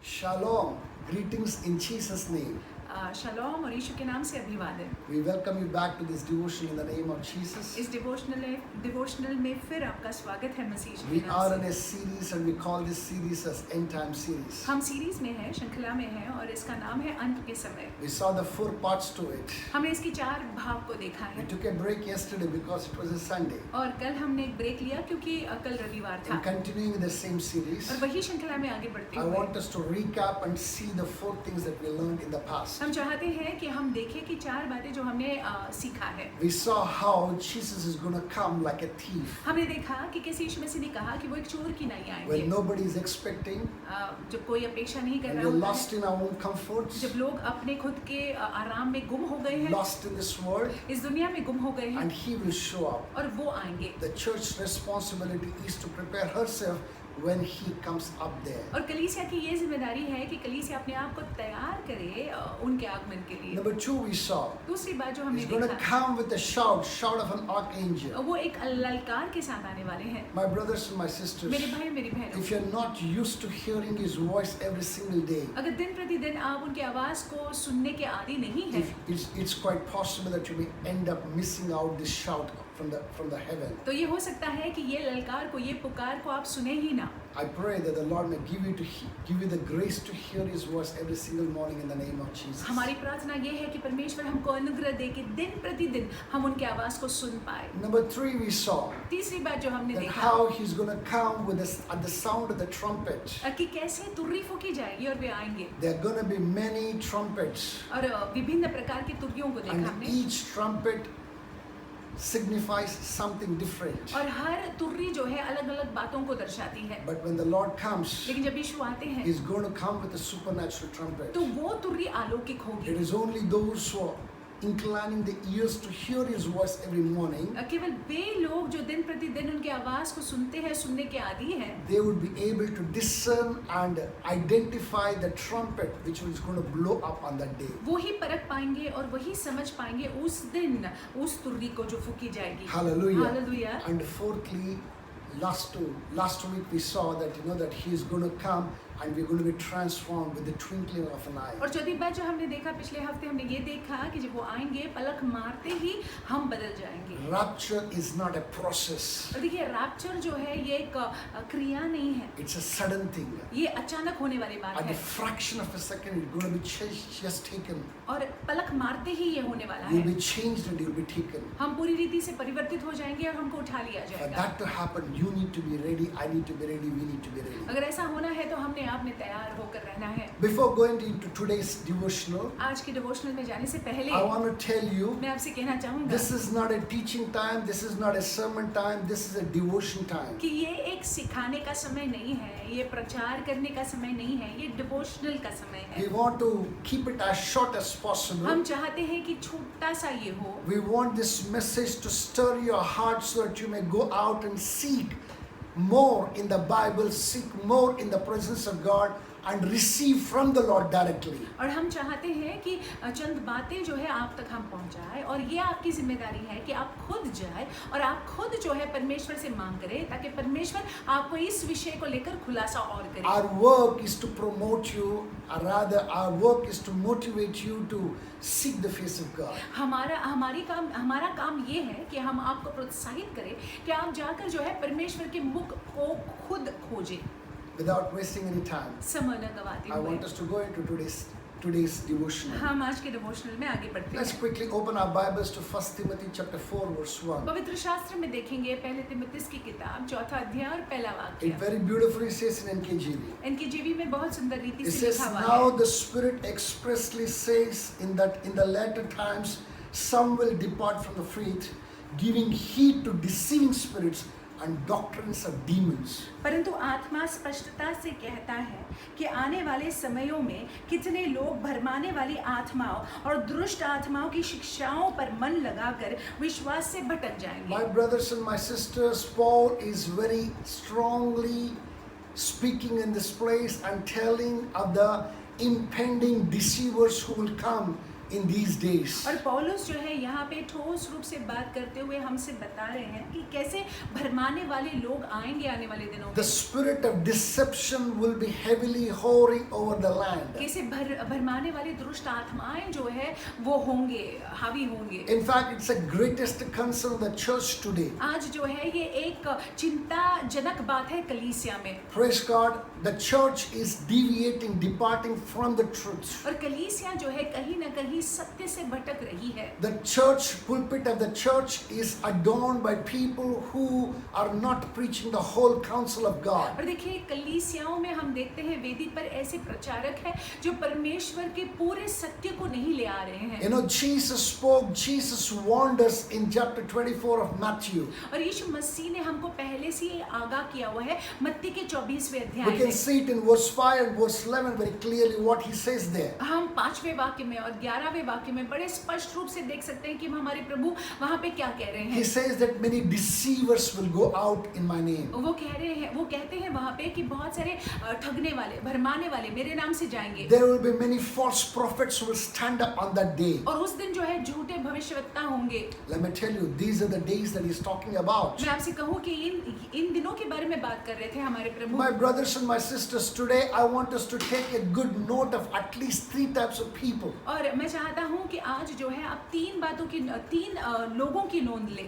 Shalom. Greetings in Jesus' name. शलोम और यीशु के नाम से अभिवादन। We welcome you back to this devotion in the name of Jesus. इस डिवोशनल में फिर आपका स्वागत है मसीह We के are नाम in a से। series and we call this series as End Time Series. हम सीरीज में हैं, श्रृंखला में हैं और इसका नाम है अंत के समय। We saw the 4 parts to it. हमने इसकी 4 भाग को देखा We है took a break yesterday because it was a Sunday. और कल हमने एक ब्रेक लिया क्योंकि कल रविवार था। And continuing the same series, और वही श्रृंखला में आगे बढ़ते I हुए want us to recap and see the 4 things that we learned in the past. हम चाहते हैं कि हम देखें कि 4 बातें जो हमने सीखा है। We saw how Jesus is going to come like a thief हमने देखा कि कैसे यीशु मसीह ने कहा कि वो एक चोर की नहीं आएंगे, when nobody is expecting, जब कोई अपेक्षा नहीं कर and रहा we're होता lost है, in our own comforts, जब लोग अपने खुद के आराम में गुम हो गए हैं, lost in this world, इस दुनिया में गुम हो गए हैं and He will show up. और वो आएंगे। The church's responsibility is to prepare herself when He comes up there. और कलीसिया की ये जिम्मेदारी है कि कलीसिया अपने आप को तैयार करे उनके आगमन के लिए। Number 2, we saw दूसरी बात जो हमने He's going to देखा, come with a shout of an archangel. वो एक ललकार के साथ आने वाले हैं। My brothers and my sisters, मेरे भाई मेरी बहनों, if you're not used to hearing His voice every single day, अगर दिन प्रतिदिन आप उनकी आवाज को सुनने के आदी नहीं है, it's quite possible that you may end up missing out this shout from the heaven. तो ये हो सकता है कि ये ललकार को, ये पुकार को आप सुने ही ना। I pray that the Lord may give you the grace to hear His voice every single morning in the name of Jesus. हमारी प्रार्थना ये है कि परमेश्वर हमको अनुग्रह दे कि दिन प्रतिदिन हम उनकी आवाज को सुन पाए। Number 3, we saw तीसरी बात जो हमने that देखा, how He's going to come at the sound of the trumpet. कि कैसे तुर्री फूकी जाएगी और वे आएंगे There are going to be many trumpets, और विभिन्न प्रकार की तुर्रियों को देखा and हमने each trumpet signifies something different. और हर तुर्री जो है अलग अलग बातों को दर्शाती है। But when the Lord comes, लेकिन जब यीशु आते हैं He's going to come with a supernatural trumpet. तो वो तुर्री अलौकिक होगी। It is only those who are inclining the ears to hear His voice every morning, केवल वे लोग जो दिन प्रतिदिन उनकी आवाज को सुनते हैं, सुनने के आदी हैं, they would be able to discern and identify the trumpet which is going to blow up on that day. वो ही परख पाएंगे और वही समझ पाएंगे उस दिन उस तुर्री को जो फूकी जाएगी। Hallelujah. Hallelujah. And fourthly, last week we saw that that He is going to come and we're going to be transformed with the twinkling of an eye. और चौथी बात जो हमने देखा, पिछले हफ्ते हमने ये देखा कि जब वो आएंगे पलक मारते ही हम बदल जाएंगे। Rapture is not a process. और देखिए, रैप्चर जो है ये एक क्रिया नहीं है, It's a sudden thing. ये अचानक होने वाली बात At the है fraction of a second, it's going to be just taken. और पलक मारते ही ये होने वाला You'll है। be changed and you'll be taken. हम पूरी रीति से परिवर्तित हो जाएंगे और हमको उठा लिया For जाएगा। that to happen, you need to be ready. I need to be ready. We need to be ready. अगर ऐसा होना है तो हमने आप में तैयार होकर रहना है। Before going into today's devotional, आज के डिवोशनल में जाने से पहले I want to tell you, मैं आपसे कहना चाहूंगा this is not a teaching time. This is not a sermon time. This is a devotion time. कि ये एक सिखाने का समय नहीं है, ये प्रचार करने का समय नहीं है, ये डिवोशनल का समय We है। want to keep it as short as possible. हम चाहते हैं कि छोटा सा ये हो। We want this message to stir your heart so that you may go out and seek more in the Bible, seek more in the presence of God, and receive from the Lord directly. और हम चाहते हैं कि चंद बातें जो है आप तक हम पहुंचाएं और ये आपकी जिम्मेदारी है कि आप खुद जाए और आप खुद जो है परमेश्वर से मांग करें ताकि परमेश्वर आपको इस विषय को लेकर खुलासा और करे। Our work is to promote you, or rather our work is to motivate you to seek the face of God. हमारा काम ये है कि हम आपको प्रोत्साहित करें कि आप जाकर जो है परमेश्वर के मुख को खुद खोजें Without wasting any time, समय न गवाते I want हुए। us to go into today's devotional. हम आज के डिवोशनल में आगे बढ़ते Let's हैं। quickly open our Bibles to 1 Timothy chapter 4 verse 1. पवित्र शास्त्र में देखेंगे पहले तिमुथियुस की किताब 4 अध्याय और पहला It वाक्य। very beautifully says in NKJV. इनकी जीवी में बहुत सुंदर रीति It से says, लिखा हुआ now है। the Spirit expressly says in the latter times some will depart from the faith, giving heed to deceiving spirits and doctrines of demons. परंतु आत्मा स्पष्टता से कहता है कि आने वाले समयों में कितने लोग भरमाने वाली आत्माओं और दुष्ट आत्माओं की शिक्षाओं पर मन लगाकर विश्वास से भटक जाएंगे। My brothers and my sisters, Paul is very strongly speaking in this place and telling of the impending deceivers who will come in these days. और पौलुस जो है यहाँ पे ठोस रूप से बात करते हुए हमसे बता रहे हैं कि कैसे भरमाने वाले लोग आएंगे आने वाले दिनों The में, spirit of deception will be heavily hovering over the land. कैसे भरमाने वाली दुष्ट आत्माएं जो है वो होंगे, हावी होंगे। In fact, it's the greatest concern of the church today. आज जो है ये एक चिंताजनक बात है कलीसिया में, Praise God, the church is deviating, departing from the truth. और कलीसिया जो है कहीं ना कहीं सत्य से भटक रही है। The church pulpit of the church is adorned by people who are not preaching the whole counsel of God. और देखिए कलीसियाओं में हम देखते हैं वेदी पर ऐसे प्रचारक हैं जो परमेश्वर के पूरे सत्य को नहीं ले आ रहे हैं। You know, Jesus warned us in chapter 24 of Matthew. और यीशु मसीह ने हमको पहले से ही आगाह किया हुआ है मत्ती के 24वें We अध्याय can में। see it in verse 5 and verse 11 very clearly what he says there. हम 5वें वाक्य में और 11वें वाक्य में बड़े स्पष्ट रूप से देख सकते हैं कि हमारे प्रभु वहाँ पे क्या कह रहे He हैं। says that many deceivers will go out in my name. वो कहते हैं वहाँ पे कि बहुत सारे ठगने वाले, भरमाने वाले मेरे नाम से जाएंगे, There will be many false prophets who will stand up on that day. और उस दिन जो है झूठे भविष्यवक्ता होंगे। Let me tell you, these are the days that he's talking about. मैं आपसे कहूँ कि इन दिनों के बारे में बात कर रहे थे हमारे प्रभु। My brothers and my sisters, today I want us to take a good note of at least 3 types of people. और मैं चाहता हूँ कि आज जो है आप तीन लोगों की नोंद लें।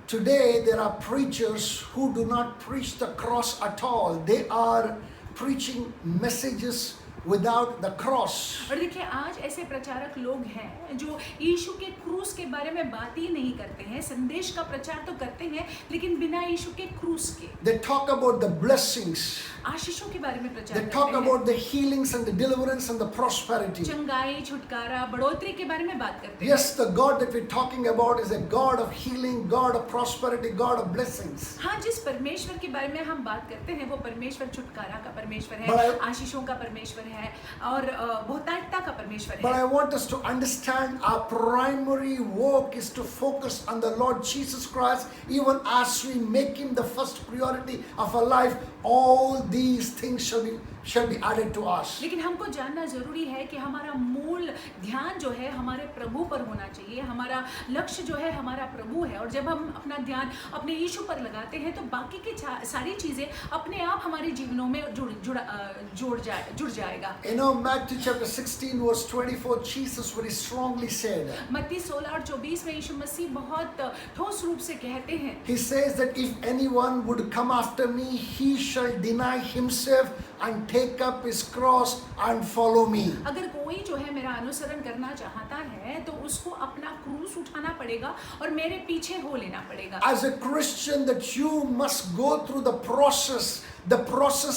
Today there are preachers who do not preach the cross at all. They are preaching messages without the cross. और देखिए आज ऐसे प्रचारक लोग हैं जो यीशु के क्रूस के बारे में बात ही नहीं करते हैं, संदेश का प्रचार तो करते हैं लेकिन बिना यीशु के क्रूस के। They talk about the blessings. आशीषों के बारे में प्रचार They करते talk हैं। about the healings and the deliverance and the prosperity. चंगाई, छुटकारा, बढ़ोतरी के बारे में बात करते हैं। Yes, the God that we're talking about is a God of healing, God of prosperity, God of blessings. हाँ, जिस परमेश्वर के बारे में हम बात करते हैं वो परमेश्वर छुटकारा का परमेश्वर But है, आशीषों का परमेश्वर है और बहुतायता का परमेश्वर But है। I want us to understand our primary work is to focus on the Lord Jesus Christ. Even as we make Him the first priority of our life, all these things shall be added to us. लेकिन हमको जानना जरूरी है कि हमारा मूल ध्यान जो है हमारे प्रभु पर होना चाहिए। हमारा लक्ष्य जो है हमारा प्रभु है, और जब हम अपना ध्यान अपने यीशु पर लगाते हैं तो बाकी की सारी चीजें अपने आप हमारे जीवनों में जुड़ जाएगा। You know, Matthew chapter 16 verse 24, Jesus very strongly said, मत्ती 16 और 24 में यीशु मसीह बहुत ठोस रूप से कहते हैं। He says that if anyone would come after me, he shall deny himself and take up his cross and follow me. अगर कोई जो है मेरा अनुसरण करना चाहता है तो उसको अपना क्रूस उठाना पड़ेगा और मेरे पीछे हो लेना पड़ेगा। As a Christian, that you must go through the process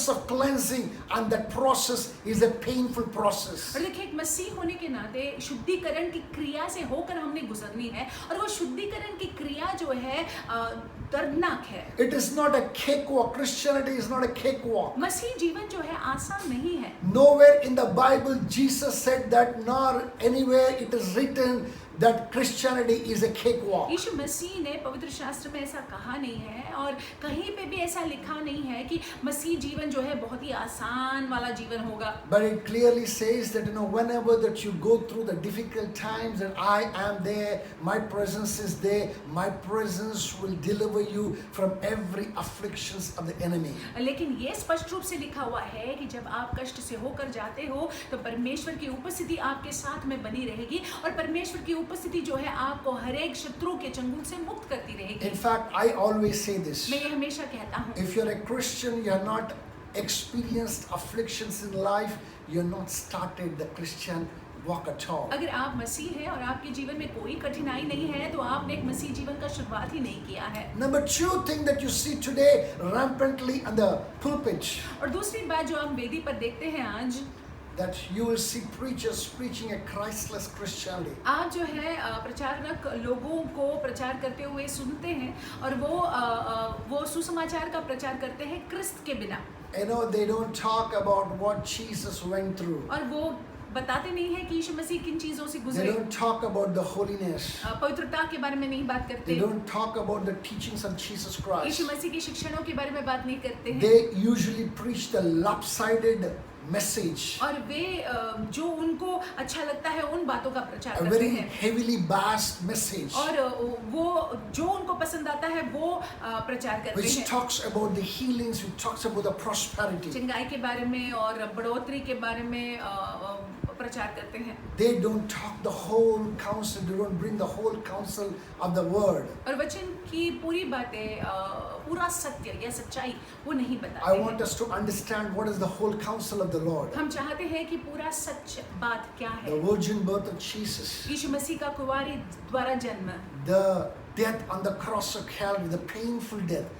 of cleansing, and that process is a painful process. और देखिए एक मसीह होने के नाते शुद्धिकरण की क्रिया से होकर हमने गुजरनी है, और वो शुद्धिकरण की क्रिया जो है दर्दनाक है। It is not a cakewalk. Christianity is not a cakewalk. मसीह जीवन जो है आसान नहीं है। Nowhere in the Bible Jesus said that, nor anywhere it is written that Christianity is a cakewalk. यीशु मसीह ने पवित्र शास्त्र में ऐसा कहा नहीं है, और कहीं पे भी ऐसा लिखा नहीं है कि मसीह जीवन जो है बहुत ही आसान वाला जीवन होगा। But it clearly says that, whenever that you go through the difficult times, that I am there, my presence is there, my presence will deliver you from every afflictions of the enemy. लेकिन ये स्पष्ट रूप से लिखा हुआ है कि जब आप कष्ट से होकर जाते हो तो परमेश्वर की उपस्थिति आपके साथ में बनी रहेगी, और परमेश्वर की उपस्थिति जो है आपको हर एक शत्रु के चंगुल से मुक्त करती रहेगी। In fact, I always say this. मैं ये हमेशा कहता हूँ, If you're a Christian, you have not experienced afflictions in life, you're not started the Christian walk at all. अगर आप मसीह हैं और आपके जीवन में कोई कठिनाई नहीं है तो आपने एक मसीह जीवन का शुरुआत ही नहीं किया है। Number 2 thing that you see today rampantly on the pulpit, और दूसरी बात जो आप वेदी पर देखते हैं आज, that you will see preachers preaching a Christless Christianity. आज जो है प्रचारक लोगों को प्रचार करते हुए सुनते हैं, और वो सुसमाचार का प्रचार करते हैं क्रिस्त के बिना। They don't talk about what Jesus went through. और वो बताते नहीं है कि यीशु मसीह किन चीजों से They गुजरे। don't talk about the holiness. पवित्रता के बारे में नहीं बात They करते, don't talk about the teachings of Jesus Christ. यीशु मसीह के शिक्षणों के बारे में बात नहीं करते हैं। They usually preach the lopsided message, और वे जो उनको अच्छा लगता है उन बातों का प्रचार a करते very हैं, heavily based message, और वो जो उनको पसंद आता है वो प्रचार करते which हैं, talks about the healings, which talks about the prosperity. चंगाई के बारे में और बढ़ोतरी के बारे में प्रचार करते हैं। They don't talk the whole counsel, they don't bring the whole counsel of the word. और वचन की पूरी बातें, पूरा सत्य या सच्चाई वो नहीं I बताते want हैं। us to understand what is the whole counsel of the Lord. हम चाहते हैं कि पूरा सच बात क्या The है। virgin birth of Jesus, यीशु मसीह का कुंवारी द्वारा जन्म, the death on the cross of Calvary, the painful death,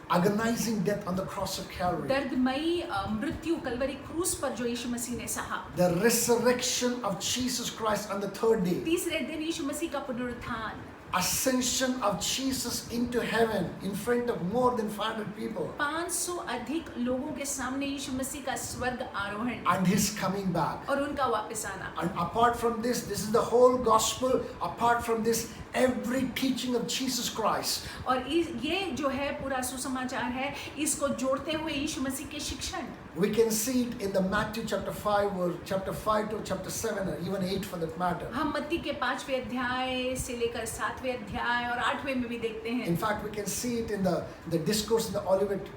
agonizing death on the cross of Calvary, दर्दमयी मृत्यु कलवरी क्रूस पर जो यीशु मसीह ने सहा, the resurrection of Jesus Christ on the third day, तीसरे दिन यीशु मसीह का पुनरुत्थान, ascension of Jesus into heaven in front of more than 500 people, 500 अधिक लोगों के सामने यीशु मसीह का स्वर्ग आरोहण and his coming back. और उनका वापस आना। And apart from this is the whole gospel. Apart from this, every teaching of Jesus Christ. और ये जो है पूरा सुसमाचार है, इसको जोड़ते हुए यीशु मसीह के शिक्षण We can see it in the Matthew chapter 5 or chapter 5 to chapter 7 or even 8 for that matter. हम मत्ती के 5वें अध्याय से लेकर 7वें अध्याय और 8वें में भी देखते हैं। In fact, we can see it in the discourse in the Olivet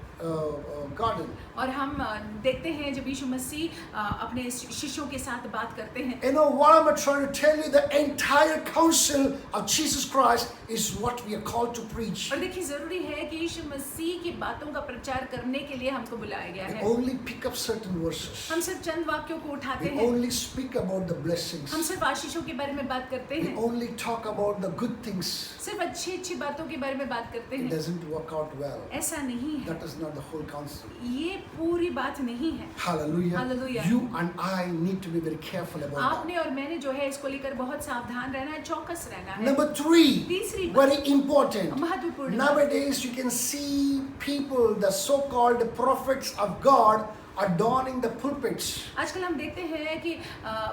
garden. और हम देखते हैं जब यीशु मसीह अपने शिष्यों के साथ बात करते हैं। You know what I'm trying to tell you, the entire counsel of Jesus Christ is what we are called to preach. और देखिए ज़रूरी है कि यीशु मसीह की बातों का प्रचार करने के लिए हमको बुलाया गया We है। only pick up certain verses. हम सिर्फ चंद वाक्यों को उठाते We हैं, only speak about the blessings. हम सिर्फ आशीषों के बारे में बात करते We हैं, only talk about the good things. सिर्फ अच्छी बातों के बारे में बात करते It हैं। doesn't work out well. ऐसा नहीं है, That is not the whole counsel. ये पूरी बात नहीं है। Hallelujah. Hallelujah. You and I need to be very careful about that. आपने और मैंने जो है इसको लेकर बहुत सावधान रहना है, चौकस रहना है। Number 3, तीसरी बात, very important. महत्वपूर्ण बात, Nowadays you can see people, the so-called prophets of God, adorning the pulpits. आजकल हम देखते हैं कि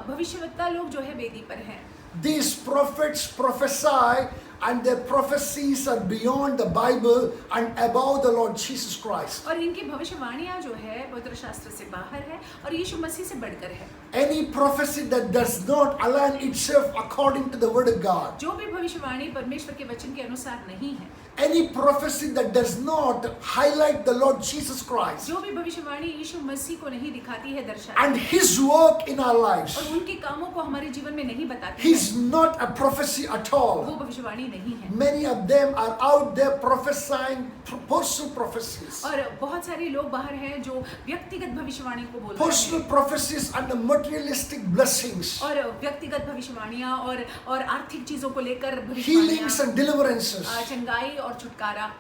भविष्यवक्ता लोग जो है वेदी पर हैं। These prophets prophesy and their prophecies are beyond the Bible and above the Lord Jesus Christ. और इनकी भविष्यवाणियां जो है पवित्र शास्त्र से बाहर है और यीशु मसीह से बढ़कर है। Any prophecy that does not align itself according to the word of God, जो भी भविष्यवाणी परमेश्वर के वचन के अनुसार नहीं है, any prophecy that does not highlight the Lord Jesus Christ जो भी भविष्यवाणी यीशु मसीह को नहीं दिखाती है, दर्शाती and his work in our है lives, और उनके कामों को हमारे जीवन में नहीं बताती he's है, not a prophecy at all. वो भविष्यवाणी नहीं है। Many of them are out there prophesying personal prophecies. और बहुत सारे लोग बाहर हैं जो व्यक्तिगत भविष्यवाणी को बोल रहे Personal हैं prophecies and the materialistic blessings, और व्यक्तिगत भविष्यवाणियां और आर्थिक चीजों को लेकर healings भविष्यवाणियां, and deliverances. चंगाई और छुटकारा।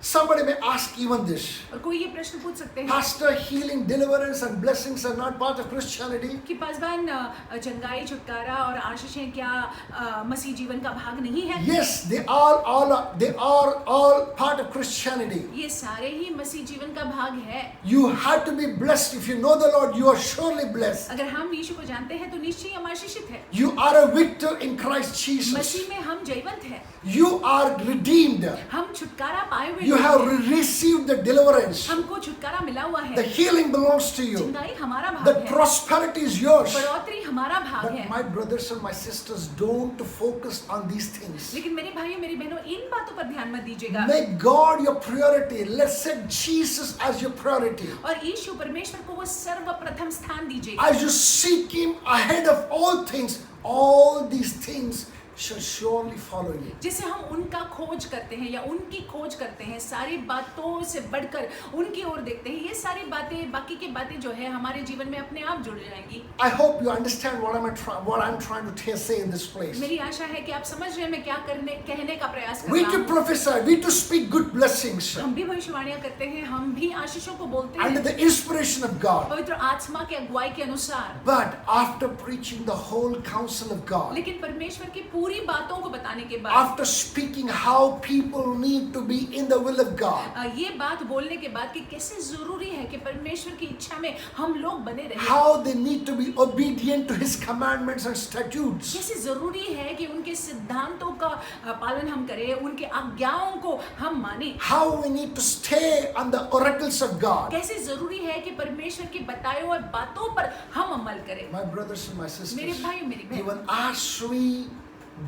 Somebody may ask even this, और कोई ये प्रश्न पूछ सकते हैं Pastor, healing, deliverance and blessings are not part of Christianity. कि पासवान चंगाई, छुटकारा और आशीषें क्या मसीह जीवन का भाग नहीं है? Yes, they are all part of Christianity. ये सारे ही मसीह जीवन का भाग है। You have to be blessed. If you know the Lord, you are surely blessed. अगर हम यीशु को जानते हैं तो निश्चय हम आशीषित हैं। You are a victor in Christ Jesus. मसीह में हम जयवंत हैं, You are redeemed. हम छुटकारा पाए हुए You लोग have हैं। received the deliverance. हमको छुटकारा मिला हुआ The है, healing belongs to you. चंगाई हमारा The भाग है, prosperity is yours. बढ़ोतरी हमारा भाग But है। my brothers and my sisters, don't focus on these things. लेकिन मेरे भाइयों मेरी बहनों इन बातों पर ध्यान मत दीजिएगा। Make God your priority. Let's set Jesus as your priority. और यीशु परमेश्वर को वो सर्वप्रथम स्थान दीजिएगा। As you seek Him ahead of all things, all these things shall surely follow you. जिसे हम उनका खोज करते हैं या उनकी खोज करते हैं, सारी बातों से बढ़कर उनकी ओर देखते हैं, ये सारी बातें, बाकी की बातें जो है हमारे जीवन में अपने आप जुड़ जाएंगी। I hope you understand what I'm trying to say in this place. मेरी आशा है कि आप समझ रहे हैं मैं क्या कहने का प्रयास कर We रहा to हूँ। prophesy, we to speak good blessings हम भी भविष्यवाणियां करते हैं, हम भी आशीषों को बोलते under हैं the inspiration of God. पवित्र आत्मा के अगुवाई के अनुसार। But after preaching the whole counsel of God, लेकिन परमेश्वर की पूरी पूरी बातों को बताने के बाद, after speaking how people need to be in the will of God, ये बात बोलने के बाद कि कैसे जरूरी है कि परमेश्वर की इच्छा में हम लोग बने रहें, how they need to be obedient to His commandments and statutes, कैसे जरूरी है कि उनके सिद्धांतों का पालन हम करें, उनके आज्ञाओं को हम माने, how we need to stay on the oracles of God. कैसे जरूरी है कि परमेश्वर की बताई हुई बातों पर हम अमल करें। My brothers and my मेरे sisters, भाई मेरी बहन, even as we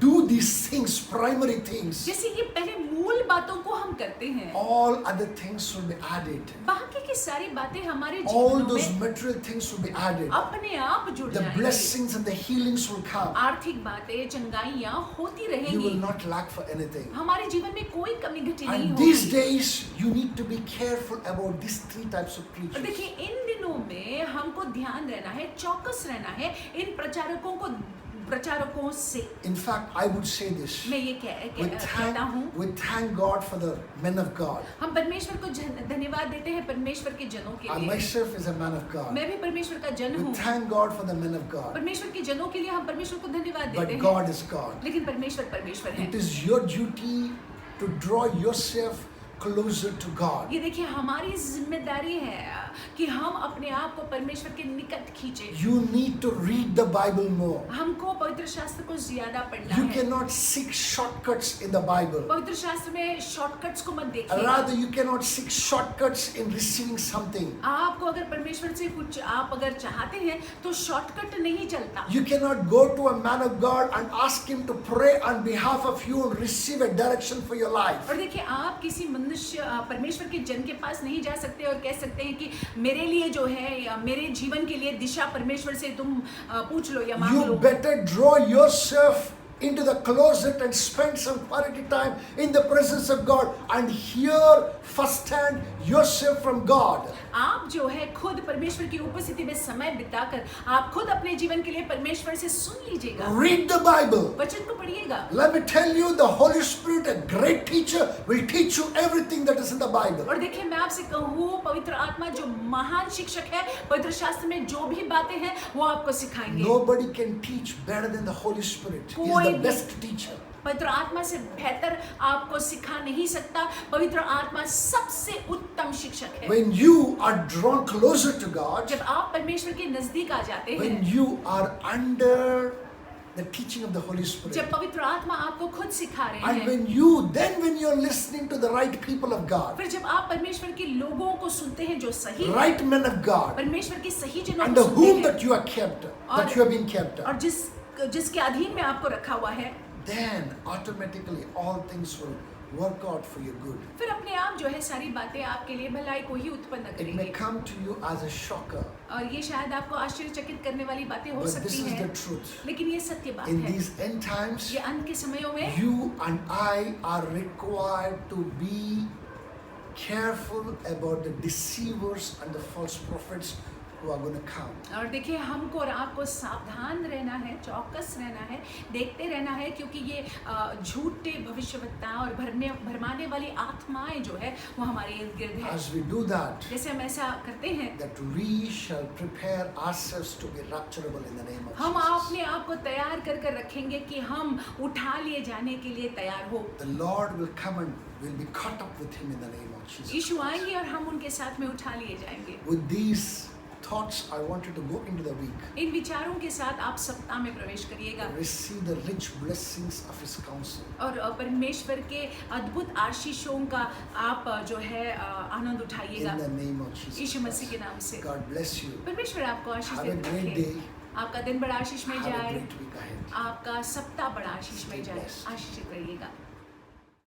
do these things, primary things, जैसे ये पहले मूल बातों को हम करते हैं, all other things will be added. बाकी की सारी बातें हमारे All जीवनों those में material things will be added. अपने आप जुड़ The जाएंगी। blessings and the healings will come. आर्थिक बातें, चंगाइयाँ होती You रहेंगी, will not lack for anything. हमारे जीवन में कोई कमी घटी नहीं And these होगी। days, you need to be careful about these three types of और preachers. देखिए इन दिनों में हमको ध्यान रहना है, चौकस रहना है इन प्रचारकों से। In fact, I would say this. मैं ये कहता हूँ, We thank God for the men of God. हम परमेश्वर को धन्यवाद देते हैं परमेश्वर के जनों के I लिए। myself is a man of God. मैं भी परमेश्वर का जन We हूँ। thank God for the men of God. परमेश्वर के जनों के लिए हम परमेश्वर को धन्यवाद देते But हैं, God is God. लेकिन परमेश्वर है। It is your duty to draw yourself closer to God. ये देखिए हमारी जिम्मेदारी है कि हम अपने आप को परमेश्वर के निकट खींचे। You need to read the Bible more. हमको पवित्र शास्त्र को ज्यादा पढ़ना You है। cannot seek shortcuts in the Bible. पवित्र शास्त्र में शॉर्टकट्स को मत देखिए। Rather, you cannot seek shortcuts in receiving something. आपको अगर परमेश्वर से कुछ आप अगर चाहते हैं तो शॉर्टकट नहीं चलता। You cannot go to a man of God and ask him to pray on behalf of you and receive a direction for your life. और देखिए आप किसी मनुष्य परमेश्वर के जन के पास नहीं जा सकते और कह सकते हैं कि मेरे लिए जो है या मेरे जीवन के लिए दिशा परमेश्वर से तुम पूछ लो या मांग You low. better draw yourself into the closet and spend some quality time in the presence of God and hear firsthand yourself from God. आप जो है खुद परमेश्वर की उपस्थिति में समय बिताकर आप खुद अपने जीवन के लिए परमेश्वर से सुन लीजिएगा, Read the Bible. वचन को पढ़िएगा। Let me tell you, the Holy Spirit, a great teacher, will teach you everything that is in the Bible. और देखिए मैं आपसे कहूँ पवित्र आत्मा जो महान शिक्षक है, पवित्र शास्त्र में जो भी बातें हैं वो आपको सिखाएंगे। Nobody can teach better than the Holy Spirit. He is the best teacher. पवित्र आत्मा से बेहतर आपको सिखा नहीं सकता। पवित्र आत्मा सबसे उत्तम शिक्षक है। When you are drawn closer to God, जब आप परमेश्वर के नजदीक आ जाते when हैं, you are under the teaching of the Holy Spirit, जब पवित्र आत्मा आपको खुद सिखा रहे and हैं, when you're listening to the right people of God, फिर जब आप परमेश्वर के लोगों को सुनते हैं जो सही है, right men of God, परमेश्वर के सही जनों under को सुनते whom हैं, that you are kept, that you have been kept, और जिसके अधीन में आपको रखा हुआ है, then automatically all things will work out for your good. फिर अपने आप जो है सारी बातें आपके लिए भलाई को ही उत्पन्न It may करेंगी। come to you as a shocker, और ये शायद आपको आश्चर्यचकित करने वाली बातें हो but this सकती is the हैं, truth. लेकिन ये सत्य बात In है। these end times, ये अंत के समयों में you and I are required to be careful about the deceivers and the false prophets who are going to come. और देखिए हमको और आपको सावधान रहना है, चौकस रहना है, देखते रहना है, क्योंकि ये झूठे भविष्यवक्ता और भरमाने वाली आत्माएं जो है वो हमारे इर्द गिर्द है। As we do that, जैसे हम ऐसा करते हैं, that we shall prepare ourselves to be rapturable in the name of हम Jesus. अपने आप को तैयार कर कर रखेंगे कि हम उठा लिए जाने के लिए तैयार हो। The Lord will come and we'll be caught up with Him in the name of Jesus. यीशु आएंगे और हम उनके साथ में उठा लिए जाएंगे। With these thoughts, I want you to go into the week. इन विचारों के साथ आप सप्ताह में प्रवेश करिएगा Receive the rich blessings of His counsel. और परमेश्वर के अद्भुत आशीषों का आप जो है आनंद In उठाइएगा the name of Jesus. यीशु मसीह के नाम से। God bless you. परमेश्वर आपको आशीष Have a देते great रखे। day. आपका दिन बड़ा आशीष में Have a जाए, great week ahead. आपका सप्ताह बड़ा आशीष में Stay जाए। blessed. आशीषित रहिएगा।